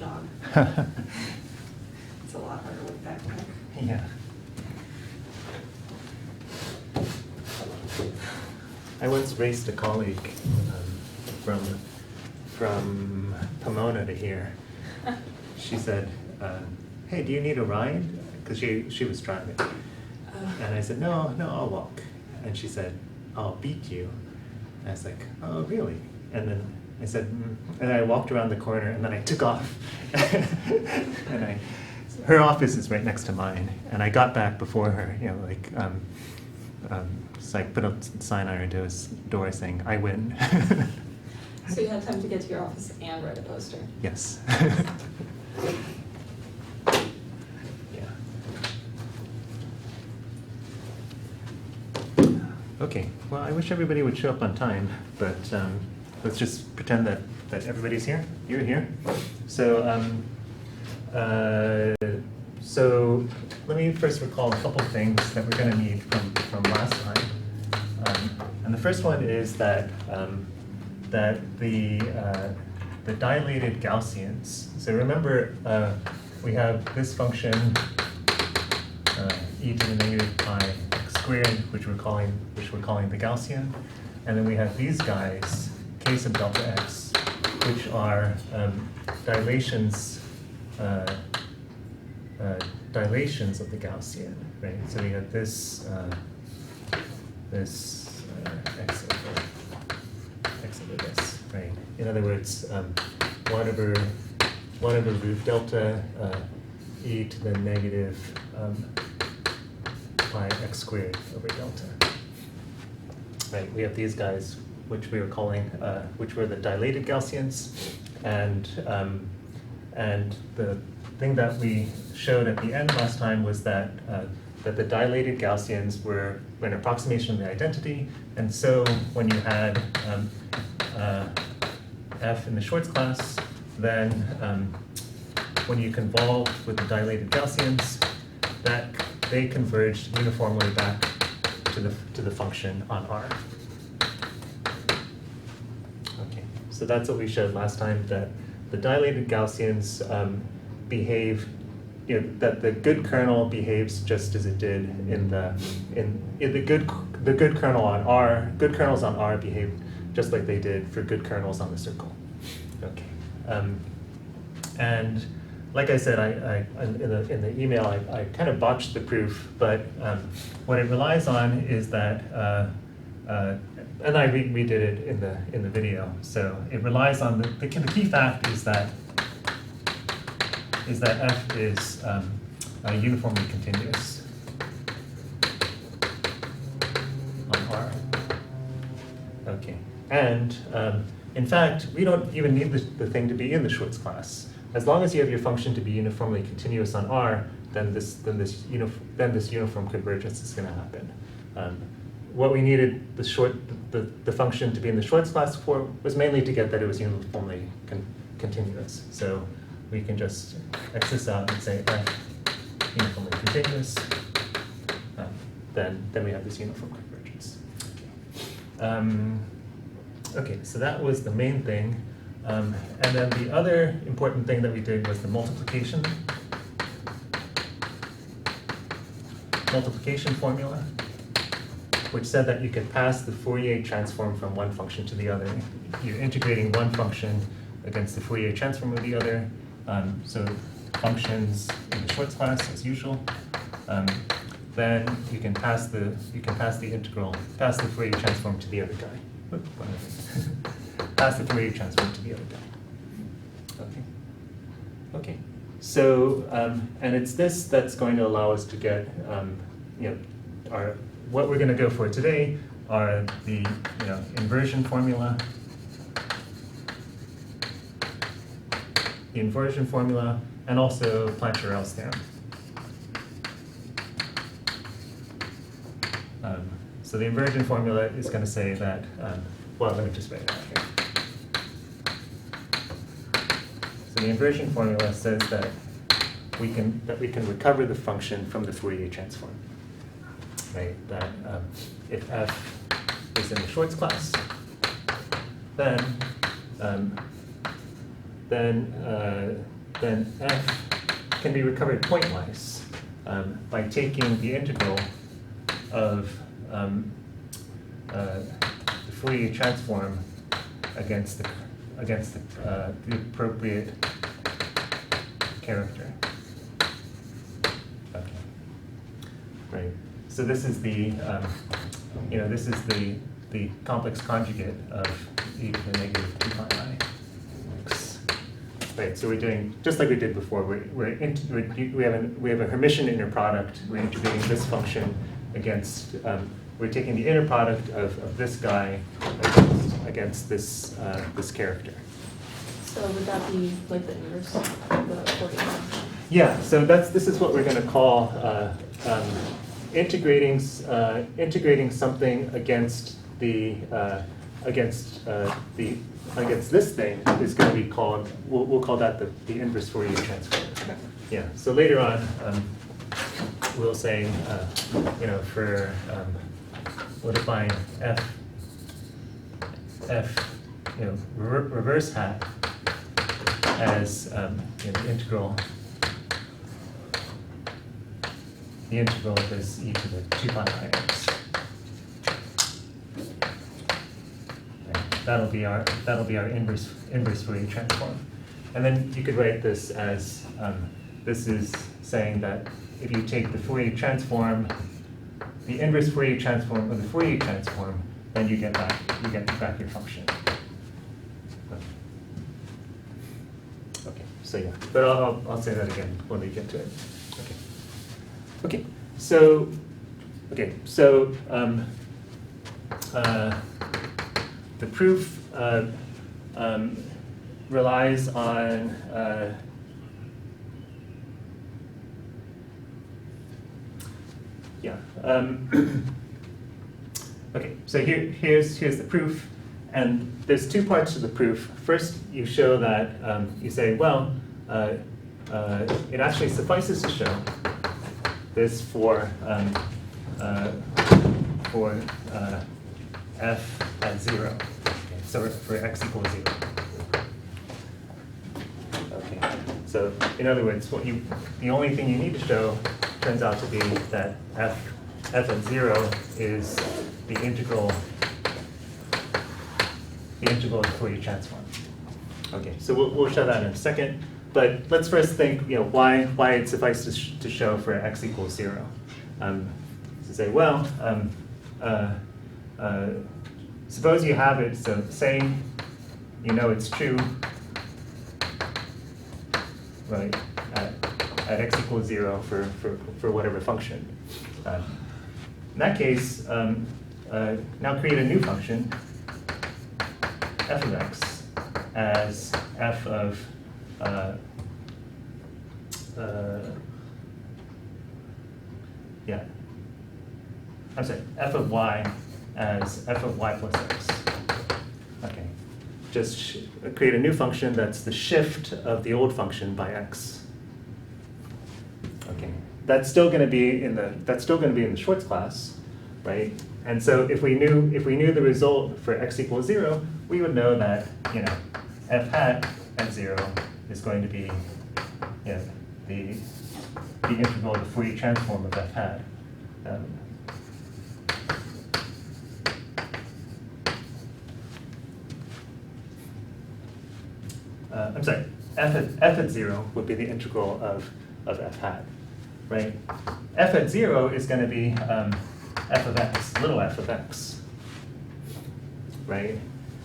jog. It's a lot harder with backpack. Yeah. I once raced a colleague from Pomona to here. She said, hey, do you need a ride? Because she was driving. And I said, no, I'll walk. And she said, I'll beat you. And I was like, oh, really? And then I said, and I walked around the corner, and then I took off. And her office is right next to mine, and I got back before her, you know, like, so I put a sign on her door saying, I win. So you had time to get to your office and write a poster? Yes. Okay, well, I wish everybody would show up on time, but let's just pretend that everybody's here. You're here. So, so let me first recall a couple of things that we're going to need from last time. And the first one is that that the dilated Gaussians. So remember, we have this function e to the negative pi x squared, which we're calling the Gaussian, and then we have these guys, k sub delta x, which are dilations of the Gaussian, right? So we have this x over this, right? In other words, 1 over root delta e to the negative pi x squared over delta. Right, we have these guys, which we were calling, which were the dilated Gaussians, and the thing that we showed at the end last time was that that the dilated Gaussians were an approximation of the identity, and so when you had f in the Schwartz class, then when you convolved with the dilated Gaussians, that they converged uniformly back to the function on R. Okay, so that's what we showed last time, that the dilated Gaussians behave, you know, that the good kernel behaves just as it did in the good kernel on R. Good kernels on R behave just like they did for good kernels on the circle. Okay, and like I said, in the email, I kind of botched the proof, but what it relies on is that, and I redid it in the video. So it relies on the key fact is that f is uniformly continuous on R. Okay, and in fact, we don't even need the thing to be in the Schwartz class. As long as you have your function to be uniformly continuous on R, then this uniform convergence is going to happen. What we needed the function to be in the Schwartz class for was mainly to get that it was uniformly continuous. So we can just X this out and say f uniformly continuous. Then we have this uniform convergence. Okay, so that was the main thing. And then the other important thing that we did was the multiplication formula, which said that you could pass the Fourier transform from one function to the other. You're integrating one function against the Fourier transform of the other. So functions in the Schwartz class as usual. Then you can pass the Fourier transform to the other guy. Oops, pass the Fourier transform to the other guy. Okay. So and it's this that's going to allow us to get what we're going to go for today are the inversion formula, and also Plancherel's theorem. So the inversion formula is going to say that. Well, let me just write it out here. So the inversion formula says that we can recover the function from the Fourier transform, right? That if f is in the Schwartz class, then then f can be recovered pointwise by taking the integral of the Fourier transform against the appropriate character. Okay. Right. So this is the this is the complex conjugate of e to the negative 2 pi I x. Right. So we're doing just like we did before. We have a Hermitian inner product. We're integrating this function against. We're taking the inner product of this guy against this this character. So would that be like the inverse of the Fourier function? Yeah. So this is what we're going to call integrating something against this thing is going to be called. We'll call that the inverse Fourier transform. Okay. Yeah. So later on, we'll say for we'll define f reverse hat as the integral of this e to the 2 pi I x. That'll be our inverse Fourier transform, and then you could write this as this is saying that if you take the Fourier transform, the inverse Fourier transform of the Fourier transform, then you get back your function. Okay, so yeah, but I'll say that again when we get to it. Okay, so the proof relies on okay, so here's the proof, and there's two parts to the proof. First, you show that you say, well, it actually suffices to show this for f at 0. Okay, so for x equals 0. Okay, so in other words, the only thing you need to show turns out to be that f at 0 is the integral of the Fourier transform. Okay, so we'll show that in a second. But let's first think, why it suffices to show for x equals 0. To say, well, suppose you have it, so say it's true, right, at x equals 0 for whatever function. In that case, now create a new function, f of x, as f of f of y as f of y plus x. Okay, just create a new function that's the shift of the old function by x. Okay, that's still going to be in the Schwartz class, right? And so if we knew the result for x equals 0, we would know that f hat at 0 is going to be the integral of the Fourier transform of f hat. I'm sorry, f at 0 would be the integral of f hat, right? F at 0 is going to be f of x, little f of x, right?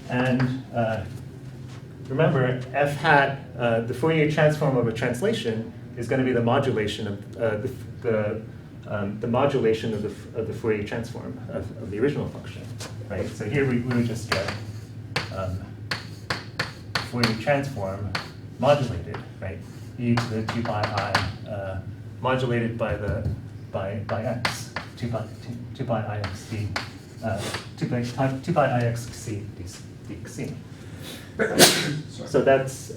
And remember, f hat, the Fourier transform of a translation is going to be the modulation of the modulation of the Fourier transform of the original function, right? So here we would just get Fourier transform modulated, right? E to the 2 pi I modulated by x, 2 pi I x d, 2 pi I x c dc. So that's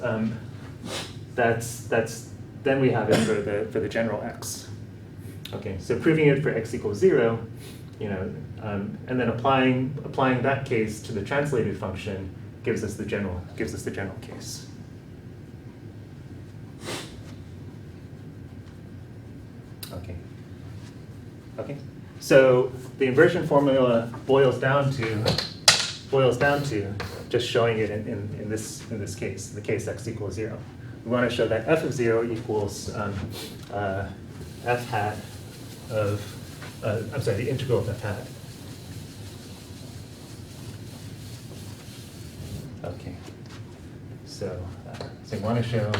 then we have it for the general x. Okay, so proving it for x equals 0, and then applying that case to the translated function gives us the general case. Okay. Okay. So the inversion formula boils down to just showing it in this case, the case x equals 0. We want to show that f of 0 equals f hat of, I'm sorry, the integral of f hat. Okay. So we want to show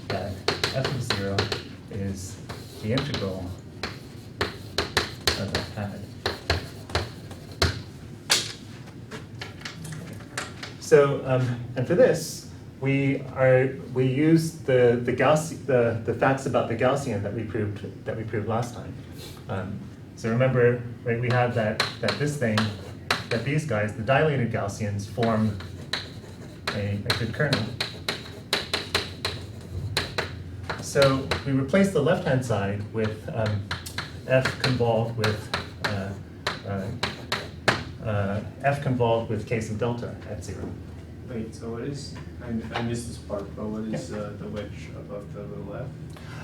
that f of 0 is the integral of f hat. So and for this, we use the facts about the Gaussian that we proved last time. So remember, right? We have that these guys, the dilated Gaussians, form a good kernel. So we replace the left-hand side with f convolved with k sub delta at 0. Wait, so what is, I missed this part, but what is the wedge above the little f?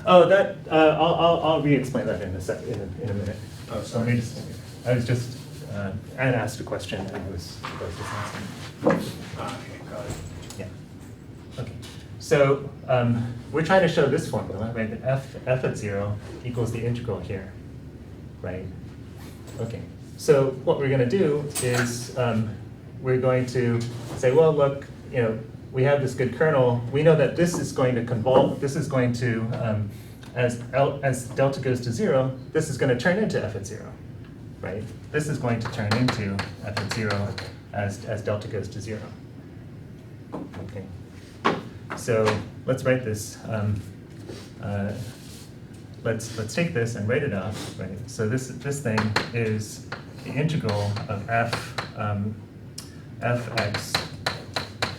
Oh, that I'll re-explain that in a minute. Oh, So sorry. let me just, I was just Anne asked a question and I was just answering. Okay, got it. Yeah. Okay. So we're trying to show this formula, right? That f at 0 equals the integral here, right? Okay. So what we're going to do is we're going to say, well, look, we have this good kernel. We know that this is going to convolve. This is going to, as delta goes to 0, this is going to turn into f at 0, right? This is going to turn into f at 0 as delta goes to 0. Okay. So let's write this. Let's take this and write it out, right? So this thing is the integral of fx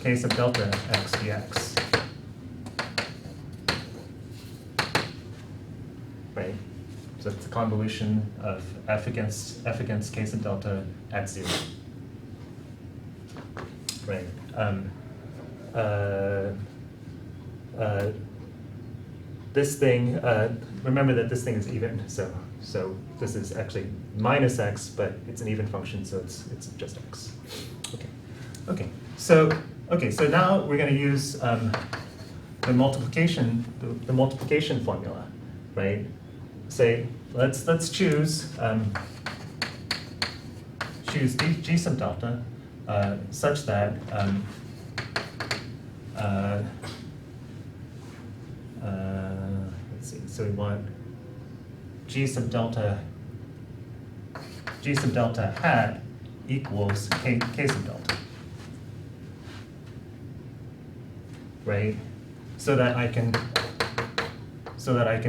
k sub delta x dx, right? So it's the convolution of f against k sub delta at 0, right? This thing, remember that this thing is even, so this is actually minus x, but it's an even function, so it's just x. Okay. So now we're going to use the multiplication formula, right? Say let's choose g sub delta such that let's see. So we want g sub delta hat equals k sub delta, right? So that I can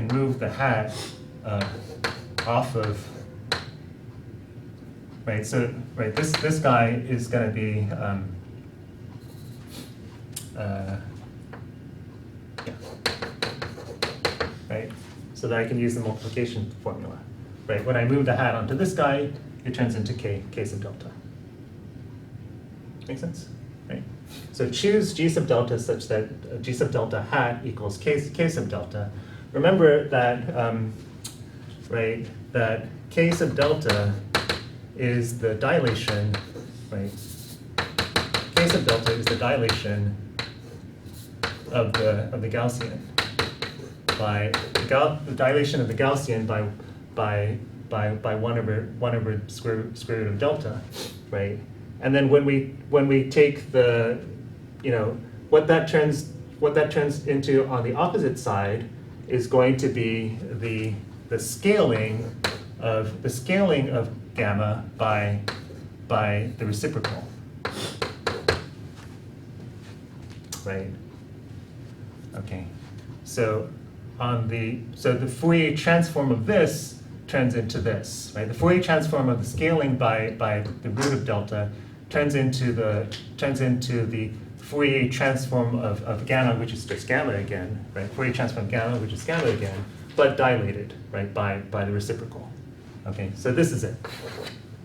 move the hat off of, right? So this guy is going to be right? So that I can use the multiplication formula, right? When I move the hat onto this guy, it turns into k sub delta. Make sense? Right? So choose g sub delta such that g sub delta hat equals k sub delta. Remember that, right, that k sub delta is the dilation, right? K sub delta is the dilation of the Gaussian by the dilation of the Gaussian by 1 over square root of delta, right? And then when we take the, what that turns into on the opposite side is going to be the scaling of gamma by the reciprocal, right? Okay, so the Fourier transform of this turns into this, right? The Fourier transform of the scaling by the root of delta turns into the Fourier transform of gamma, which is just gamma again, right? Fourier transform of gamma, which is gamma again, but dilated, right, by the reciprocal. Okay, so this is it,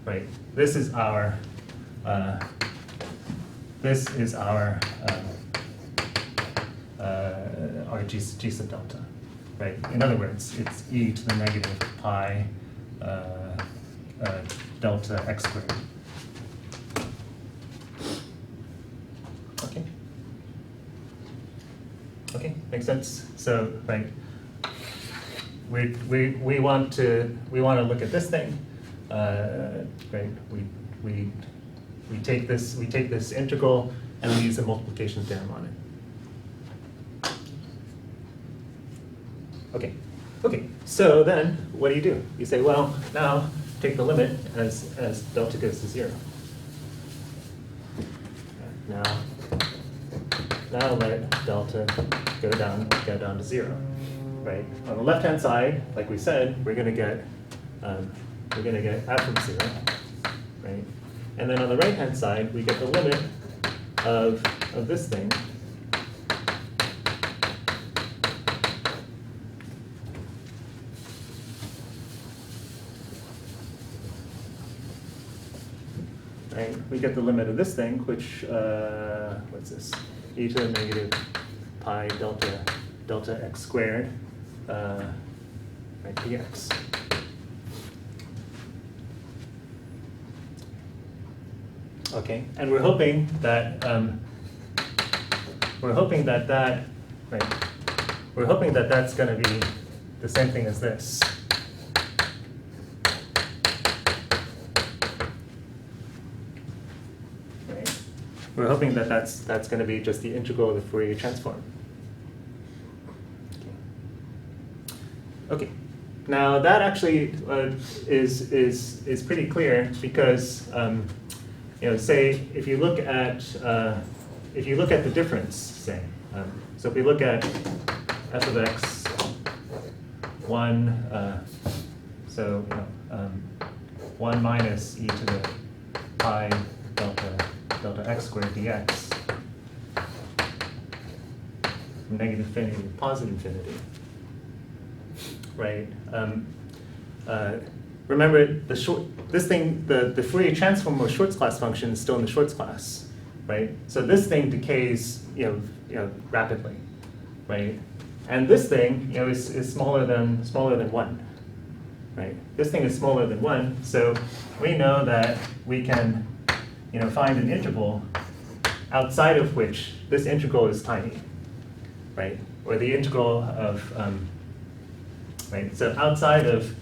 right? This is our G sub delta. right? In other words, it's e to the negative pi delta x squared. Okay. Okay, makes sense. So, right, we want to look at this thing, right? We take this integral and we use the multiplication theorem on it. Okay. Okay. So then, what do? You say, well, now take the limit as delta goes to 0. Now let delta go down to 0, right? On the left-hand side, like we said, we're going to get absolute 0, right? And then on the right-hand side, we get the limit of this thing. Right? We get the limit of this thing, which, what's this? E to the negative pi delta x squared, right, dx. Okay, and we're hoping that that's going to be the same thing as this. Right? We're hoping that that's going to be just the integral of the Fourier transform. Okay. Now that actually is pretty clear because say if you look at the difference, say, so if we look at f of x 1, 1 minus e to the pi delta x squared dx from negative infinity to positive infinity. Right. Remember, the Fourier transform of Schwartz class function is still in the Schwartz class, right? So this thing decays, rapidly, right? And this thing, is smaller than 1, right? This thing is smaller than 1, so we know that we can, find an interval outside of which this integral is tiny, right? Or the integral of right? So outside of,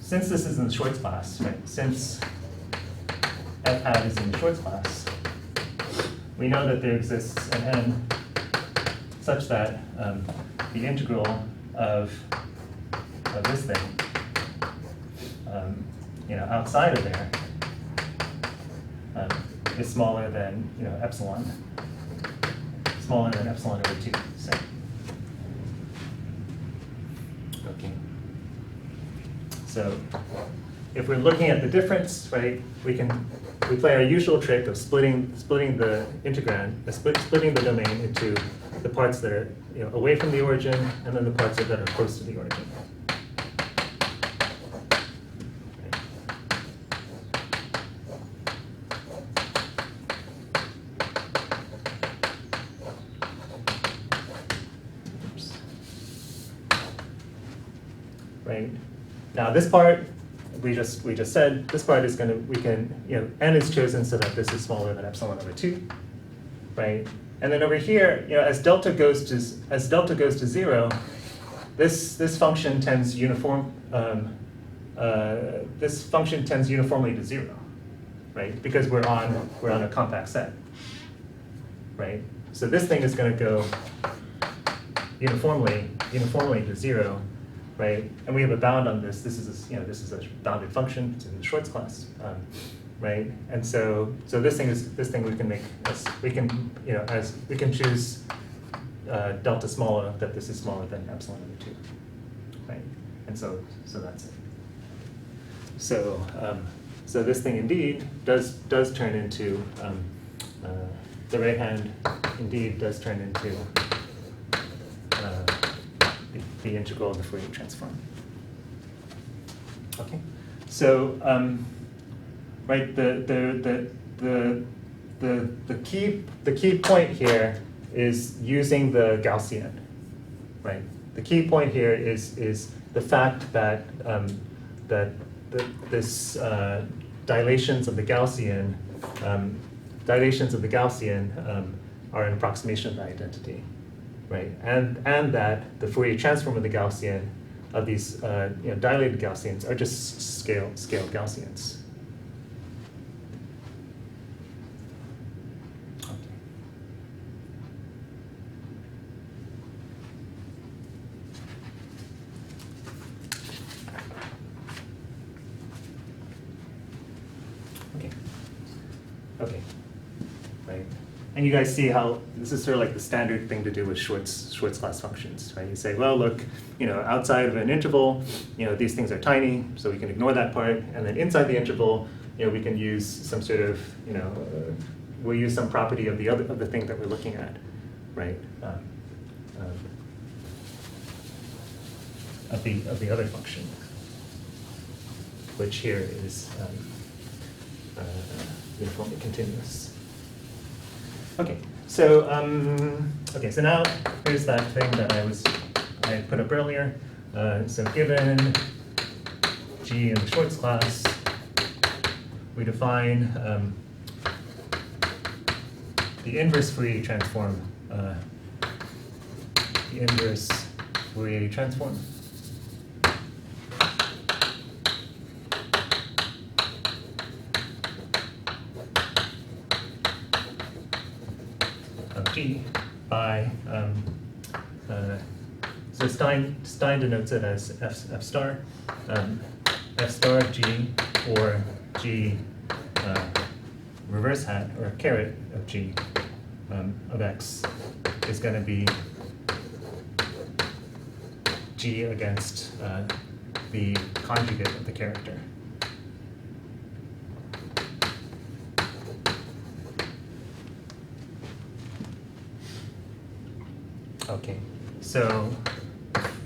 since this is in the Schwartz class, right? Since f hat is in the Schwartz class, we know that there exists an n such that the integral of this thing, outside of there, is smaller than epsilon over 2. So. Okay. So if we're looking at the difference, right, we play our usual trick of splitting the integrand, splitting the domain into the parts that are away from the origin, and then the parts that are close to the origin. Right. Now this part, we just said this part is n is chosen so that this is smaller than epsilon over 2, right? And then over here, as delta goes to 0, this function tends uniformly to 0, right? Because we're on a compact set, right? So this thing is going to go uniformly to 0. Right, and we have a bound on this. This is a bounded function. It's in the Schwartz class, right? And so this thing we can choose delta smaller, that this is smaller than epsilon over 2, right? And so that's it. So this thing indeed does turn into the right hand indeed does turn into the integral of the Fourier transform. Okay, so right, the key point here is using the Gaussian, right? The key point here is the fact that this dilations of the Gaussian are an approximation of the identity, right? And that the Fourier transform of the Gaussian of these dilated Gaussians are just scale Gaussians. Okay, right. And you guys see how this is sort of like the standard thing to do with Schwartz class functions, right? You say, well, look, outside of an interval, these things are tiny, so we can ignore that part. And then inside the interval, we can use some sort of, we'll use some property of the thing that we're looking at, right? Of the other function, which here is uniformly continuous. Okay, so so now here's that thing that I put up earlier. So given G in the Schwartz class, we define the inverse Fourier transform. The inverse Fourier transform. G by, so Stein denotes it as F star. F star of G, or G reverse hat, or caret of G of X is going to be G against the conjugate of the character. Okay, so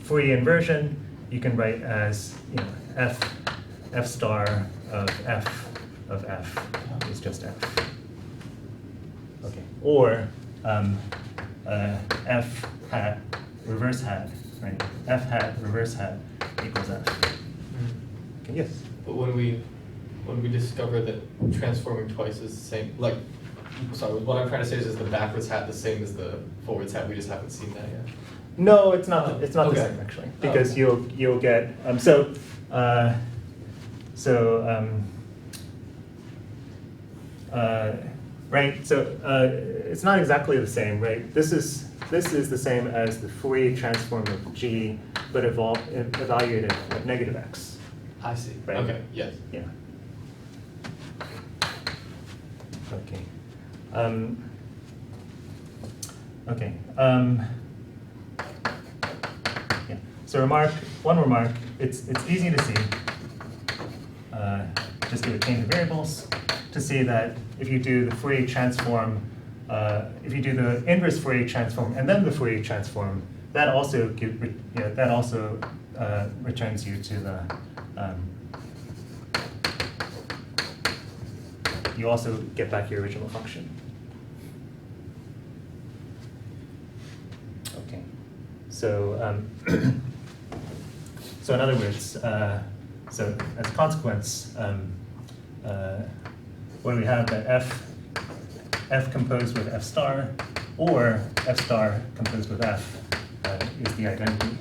Fourier inversion you can write as F star of F is just F. Okay, or F hat reverse hat, right? F hat reverse hat equals F. Okay, yes. But when we discover that transforming twice is the same, sorry, what I'm trying to say is the backwards hat the same as the forwards hat? We just haven't seen that yet. No, it's not. It's not Okay. the same actually, because you'll get right. So it's not exactly the same, right? This is the same as the Fourier transform of G, but evaluated at negative x. I see. Right. Okay. Yes. Yeah. Okay. Okay. Yeah. So one remark. It's easy to see. Just do a change of variables to see that if you do the Fourier transform, if you do the inverse Fourier transform and then the Fourier transform, that also returns you to the. You also get back your original function. Okay, so so in other words, so as a consequence, when we have that f composed with f star or f star composed with f is the identity.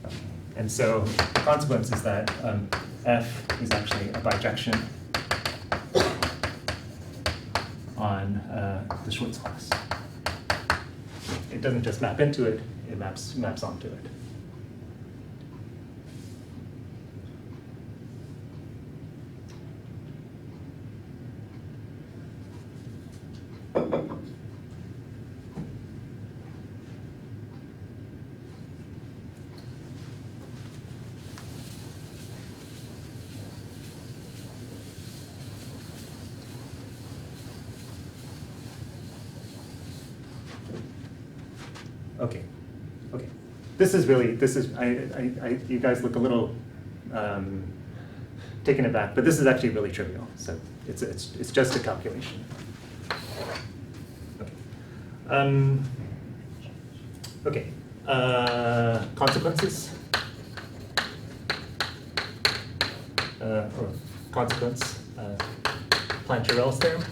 Okay. And so the consequence is that f is actually a bijection on the Schwartz class. It doesn't just map into it, it maps onto it. Okay, okay. This is you guys look a little taken aback, but this is actually really trivial. So it's just a calculation. Okay. Okay. consequences. Or consequence, Plancherel's theorem.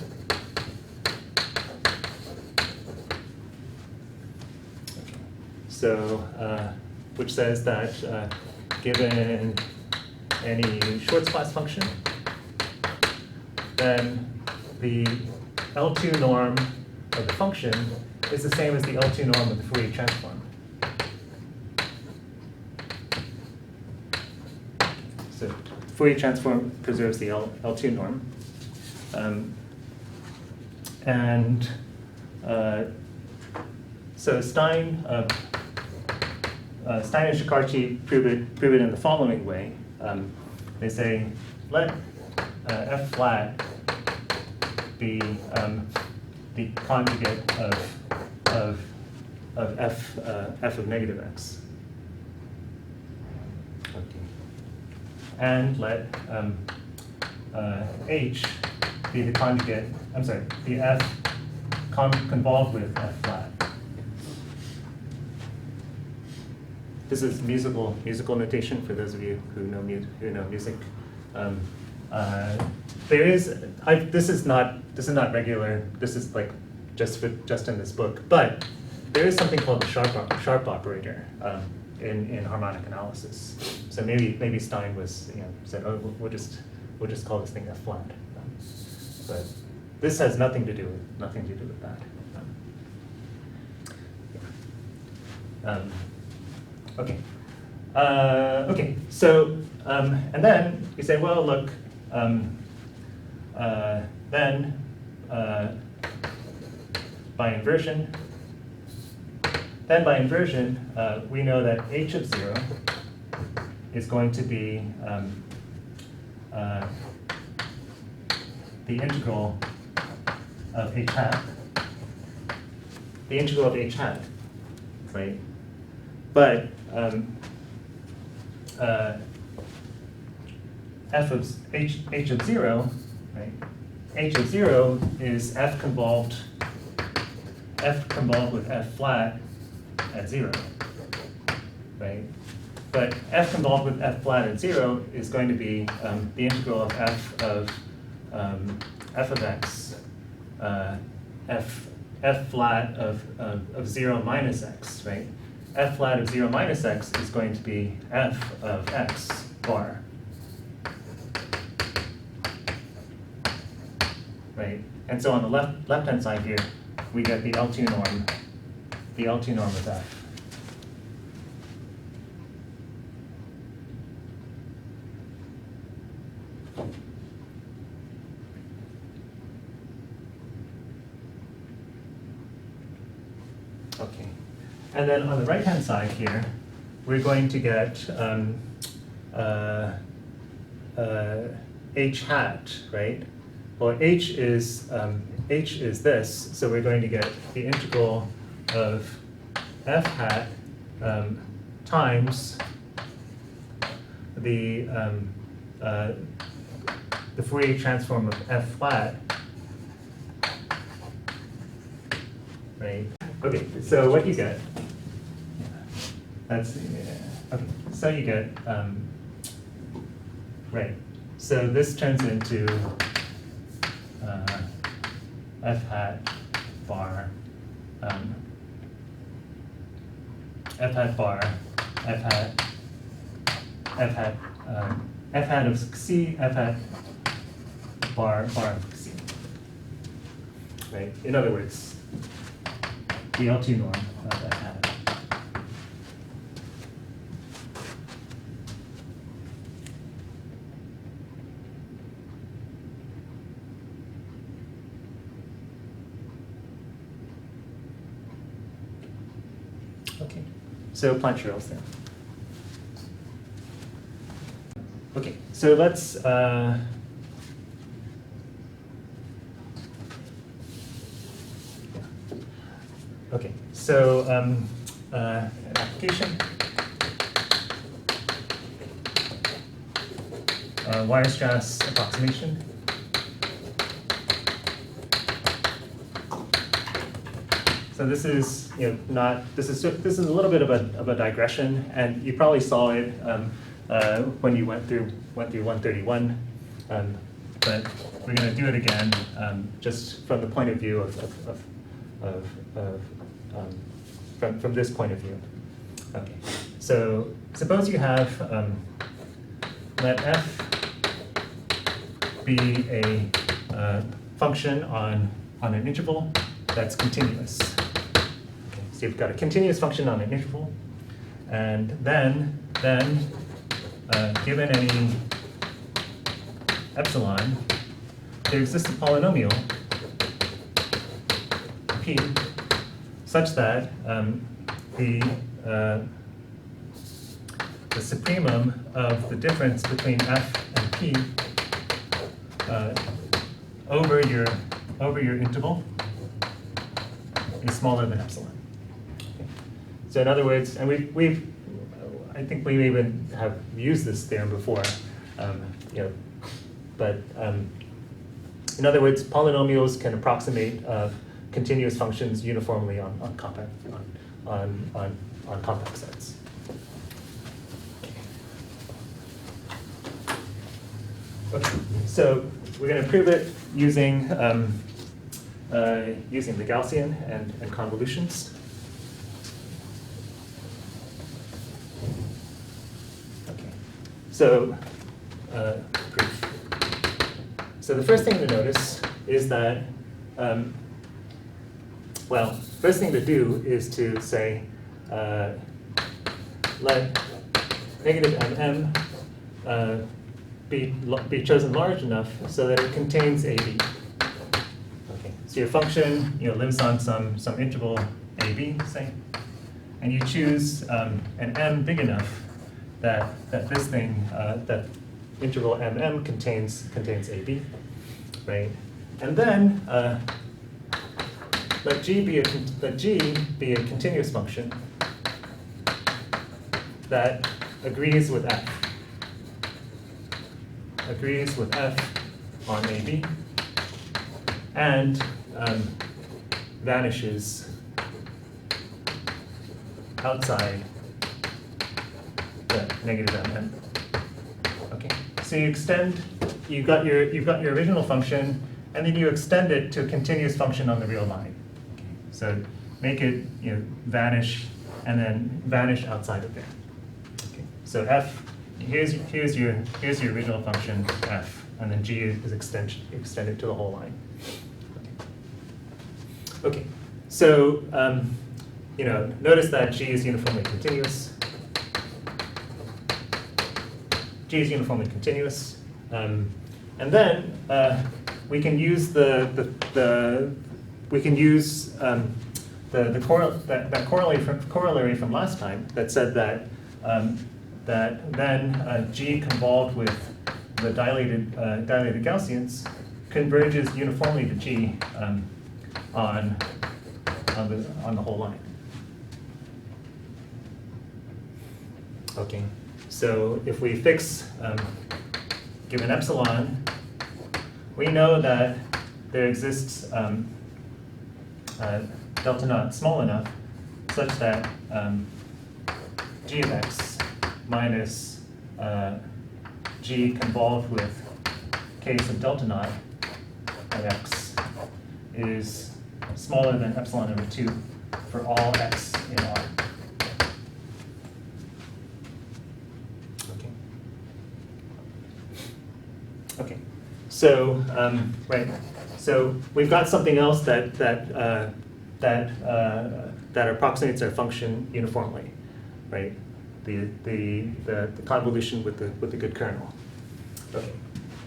So, which says that given any Schwartz class function, then the L2 norm of the function is the same as the L2 norm of the Fourier transform. So Fourier transform preserves the L2 norm. So Stein and Shikarchi prove it in the following way. They say let f flat be the conjugate of f of negative x. Okay. And let h be the conjugate. I'm sorry, the f convolved with f flat. This is musical notation for those of you who know music. This is not regular. This is like just in this book. But there is something called the sharp operator in harmonic analysis. So maybe Stein said, oh, we'll just call this thing f flat. But this has nothing to do with that. Okay. Okay. So and then you say, well, look. Then by inversion, we know that h of 0 is going to be the integral of h hat. The integral of h hat, right? But f of h of 0, right? H of 0 is f convolved with f flat at 0, right? But f convolved with f flat at 0 is going to be the integral of f of x, f flat of 0 minus x, right? F flat of 0 minus x is going to be f of x bar. Right? And so on the left-hand side here, we get the L2 norm of f. Okay. And then on the right-hand side here, we're going to get h hat, right? Well, h is this, so we're going to get the integral of f hat times the Fourier transform of f flat, right? Okay, so what you get? That's okay. So you get right. So this turns into f hat bar f hat bar f hat of c f hat bar of c. Right. In other words, the L2 norm of f hat. Okay, so Plancherel's there. Okay, so let's okay, so an application. Weierstrass approximation. So this is, this is a little bit of a digression, and you probably saw it when you went through 131. But we're going to do it again, just from the point of view from this point of view. Okay. So suppose you have let f be a function on an interval that's continuous. Okay. So you've got a continuous function on an interval, and then given any epsilon, there exists a polynomial p such that the supremum of the difference between f and p over your interval is smaller than epsilon. Okay. So in other words, and I think we even have used this theorem before, but in other words, polynomials can approximate continuous functions uniformly on compact sets. Okay, so we're going to prove it using the Gaussian and convolutions. Okay, so proof. So the first thing to notice is that, first thing to do is to say, let negative mm be chosen large enough so that it contains AB. Okay, so your function lives on some interval AB, say, and you choose an m big enough that this thing that interval mm contains AB, right? And then let g be a continuous function that agrees with f on AB and vanishes outside the negative mm. Okay, so you've got your original function, and then you extend it to a continuous function on the real line. Okay, so make it vanish and then vanish outside of there. Okay, so f. Here's your original function f, and then g is extended to the whole line. Okay, so notice that g is uniformly continuous. G is uniformly continuous, and then we can use that corollary from last time that said that then G convolved with the dilated Gaussians converges uniformly to G on the whole line. Okay, so if we fix given epsilon, we know that there exists delta naught small enough such that g of x minus g convolved with k sub delta naught of x is smaller than epsilon over 2 for all x in R. Okay, so so we've got something else that approximates our function uniformly, right? The convolution with the good kernel. Okay,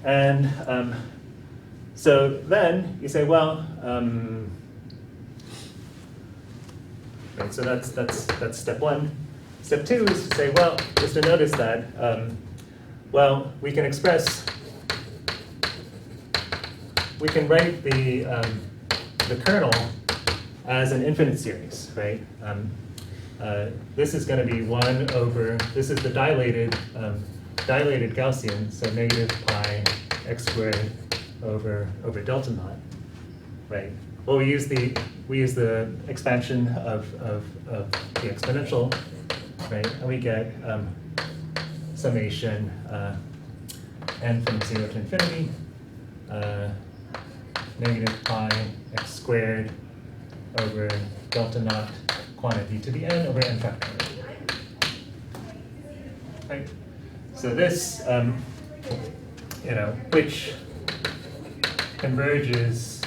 and so then you say, well, right, so that's step one. Step two is to say, well, just to notice that, well, we can write the kernel as an infinite series, right? This is going to be 1 over, this is the dilated Gaussian, so negative pi x squared over delta naught, right? well, we use the expansion of the exponential, right? And we get summation n from 0 to infinity, negative pi x squared over delta naught quantity to the n over n factorial. Right? So this, which converges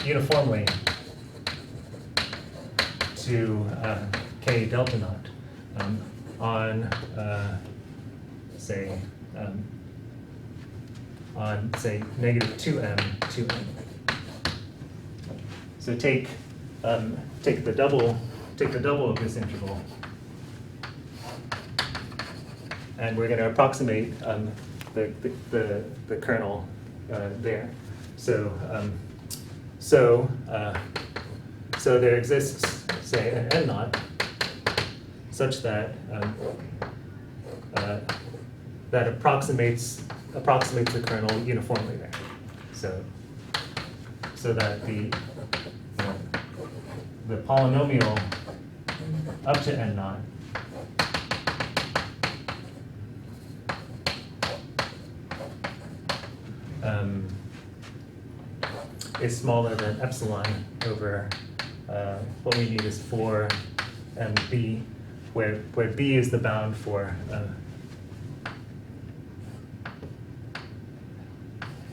uniformly to k delta naught on say negative 2m 2n. So take the double of this interval, and we're going to approximate the kernel there. So there exists, say, an n naught such that that approximates the kernel uniformly there. So that the polynomial up to n naught is smaller than epsilon over what we need is 4mb, where b is the bound for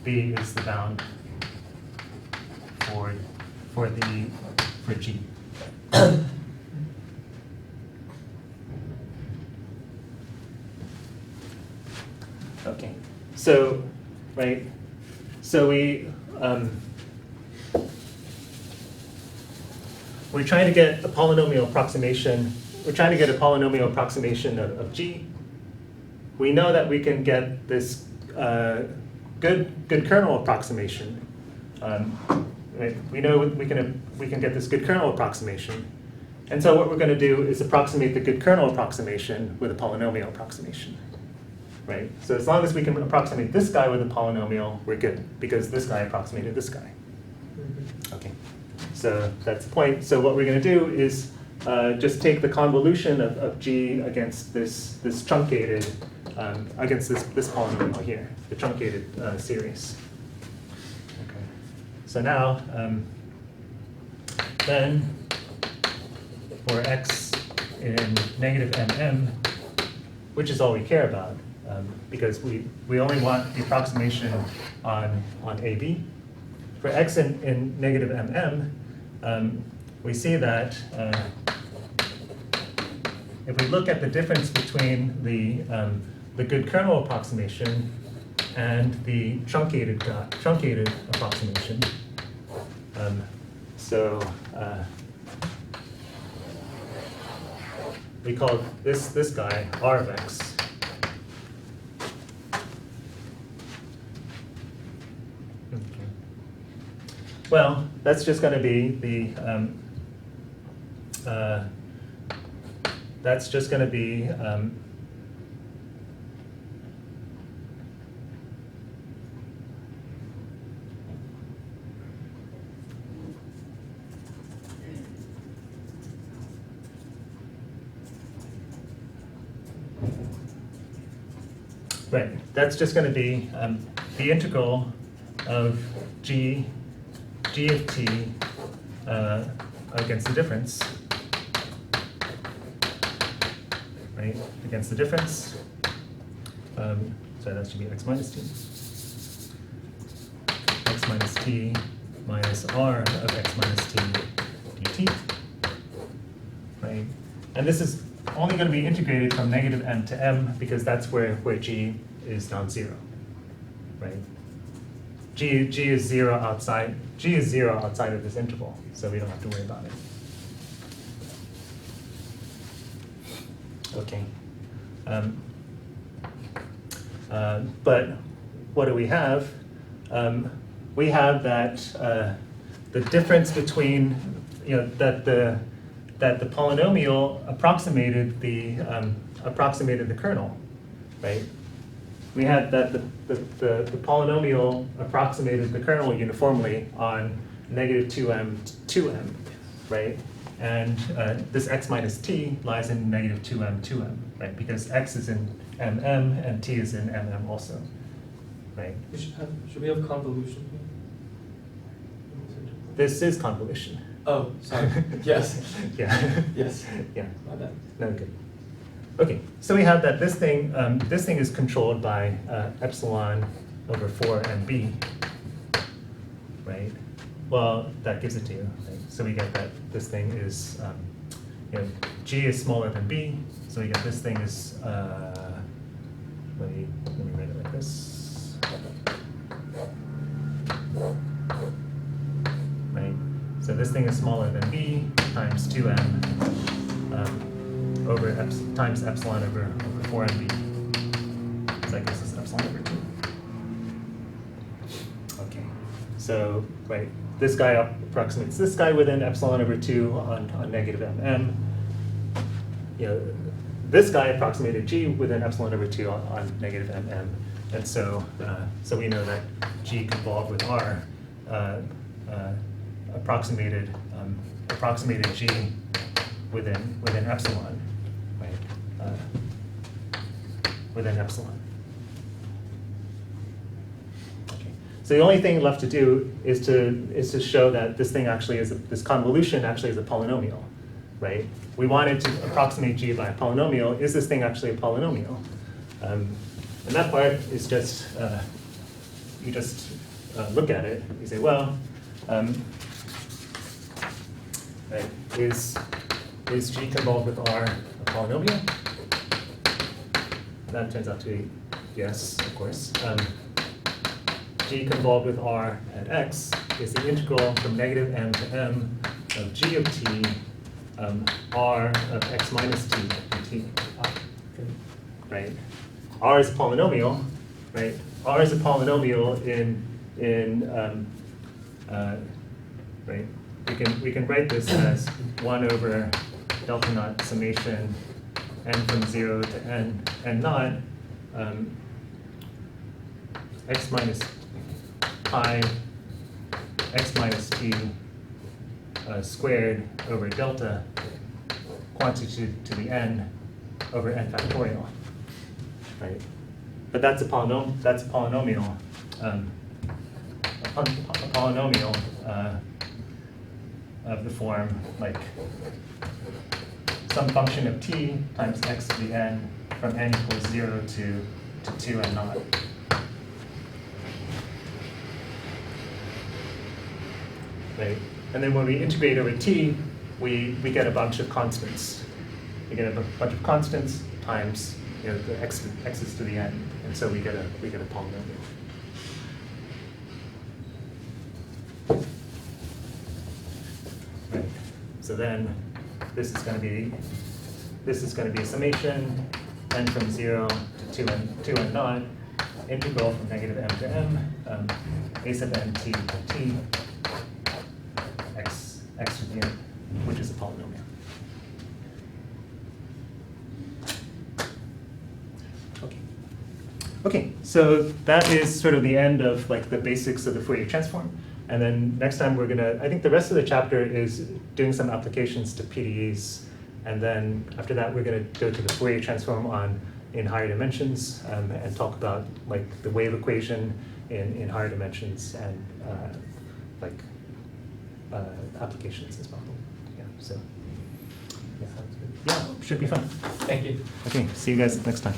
b is the bound for g. Okay, so right, so we're trying to get a polynomial approximation. We're trying to get a polynomial approximation of g. We know that we can get this good kernel approximation. Right? We know we can get this good kernel approximation. And so what we're going to do is approximate the good kernel approximation with a polynomial approximation. Right? So as long as we can approximate this guy with a polynomial, we're good, because this guy approximated this guy. Okay. So that's the point. So what we're going to do is just take the convolution of g against this truncated, against this polynomial here, the truncated series. Okay. So now, then for x in negative mm, which is all we care about, because we only want the approximation on AB. For x in negative mm, we see that if we look at the difference between the good kernel approximation and the truncated approximation, we call this guy R of x. Well, that's just going to be right. That's just going to be the integral of g of t against the difference, right? Against the difference. So that should be x minus t. X minus t minus r of x minus t dt, right? And this is only going to be integrated from negative m to m because that's where g is non-zero, right? G is zero outside. G is zero outside of this interval, so we don't have to worry about it. Okay. But what do we have? We have that the difference between that the polynomial approximated the kernel, right? We had that the polynomial approximated the kernel uniformly on negative 2m to 2m, right? And this x minus t lies in negative 2m, 2m, right? Because x is in mm and t is in mm also, right? Should we have convolution here? This is convolution. Oh, sorry. Yes. Yeah. Yes. Yeah. My bad. No, good. Okay, so we have that this thing is controlled by epsilon over 4mb, right? Well, that gives it to you. Right? So we get that this thing is, g is smaller than b, so we get this thing is, let me write it like this. Right? So this thing is smaller than b times 2m over times epsilon over 4mb. So that gives us epsilon over 2. Okay, so, right, this guy approximates this guy within epsilon over 2 on negative mm. This guy approximated g within epsilon over 2 on negative mm. And so, so we know that g convolved with r approximated g within epsilon, right? Within epsilon. Okay. So the only thing left to do is to show that this thing actually is this convolution actually is a polynomial, right? We wanted to approximate g by a polynomial. Is this thing actually a polynomial? And that part is just you just look at it. You say, well, right, is g convolved with r a polynomial? That turns out to be yes, of course. G convolved with r at x is the integral from negative m to m of g of t r of x minus t dt. Right? R is a polynomial, right? R is a polynomial right? We can write this as 1 over delta naught summation n from 0 to n naught x minus pi x minus t squared over delta quantity to the n over n factorial, right? But that's a polynomial. That's a polynomial. A polynomial of the form like some function of t times x to the n from n equals 0 to 2 n naught. Right? And then when we integrate over t, we get a bunch of constants. We get a bunch of constants times the x's to the n, and so we get a polynomial. Right. So then this is going to be a summation n from 0 to 2 n naught integral from negative m to m a sub n t to t x to the n, which is a polynomial. Okay, so that is sort of the end of like the basics of the Fourier transform. And then next time we're gonna, I think the rest of the chapter is doing some applications to PDEs. And then after that, we're gonna go to the Fourier transform in higher dimensions and talk about like the wave equation in higher dimensions and applications as well. Yeah, so yeah, should be fun. Thank you. Okay, see you guys next time.